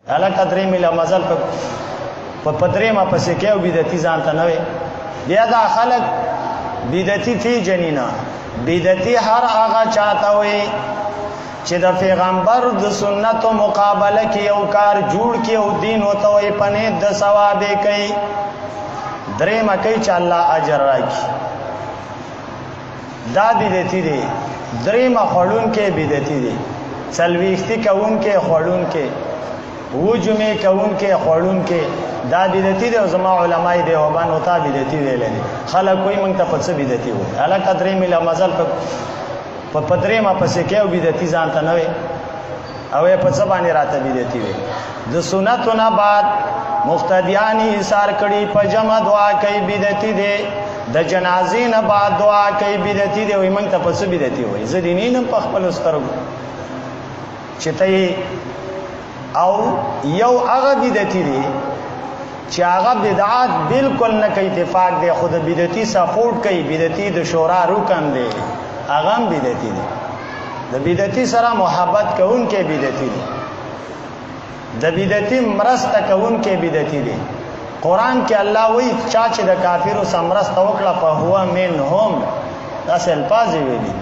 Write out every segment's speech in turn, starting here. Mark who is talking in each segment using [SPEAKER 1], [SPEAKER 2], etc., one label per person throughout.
[SPEAKER 1] هلکه درې میله مزل په درېیمه پسې کې او بدعتي ځان ته نه وي. بیا دا خلک بدعتي تی جنینا بدعتي هر هغه چاته وي چې د پیغمبر د سنتو مقابله کې یو کار جوړ کې او دین وته وي پنه د ثواب کوي. درېیمه کوي چې الله اجر راکړي، دا بدعتي دی. درېیمه خړون کې بدعتي دی. څلوېښتي کوون کې خړون کې، وجمه کوون کې خړون کې، دا بدعتي دی. او زما علماء دیوبند وتا بدعتي ویل دي. خلک کوئی مونږ ته پڅ بدعتي وي. هلکه درې میله مزل په درېیمه پسې کې او بدعتي ځان ته نه وي او یې په څه باندې راته بدعتي وي. د سنتو نه بعد مقتدیان ایثار کړي، په جمع دعا کوي بدعتي دی. د جنازې نه بعد دعا کوي بدعتي دی. وي مونږ ته پڅ بدعتي وي. زه دیني نه په خپل سترګو چې ته او یو هغه بدعتي دی چې هغه بدعات بالکل نه کوي، اتفاق دی، خود بدعتي سپورټ کوي، بدعتي د شورا رکن دی، هغه هم بدعتي دی. د بدعتي سره محبت کوونکې بدعتي دی، د بدعتي مرسته کوونکې بدعتي دی. قرآن کې الله وایي چا چې د کافرو سره مرسته وکړه په هو منهم، داسې الفاظ ویلي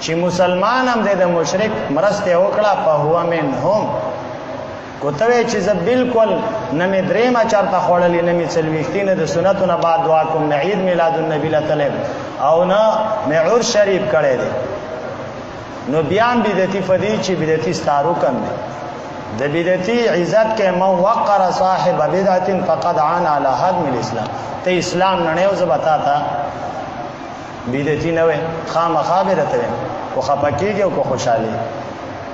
[SPEAKER 1] چې مسلمان هم د مشرک مرسته وکړه په هو منهم. کوته چې زه بالکل نه مې درېیمه چرته خوړلې، نه مې څلوېښتي، نه د سنتو نه بعد دعا کوم، نه عید میلاد النبي له تلم او نه مې عرس شریف کړی دی، نو بیا هم بدعتي فدی چې بدعتي ستارو کم دی. د بدعتي عزت کې من وقر صاحب بدعت فقد عان على هدم الاسلام. ته اسلام نه یو زبتا تا بدعتي نه وې، خامخا به راته کو خپکیږي او کو خوشالي.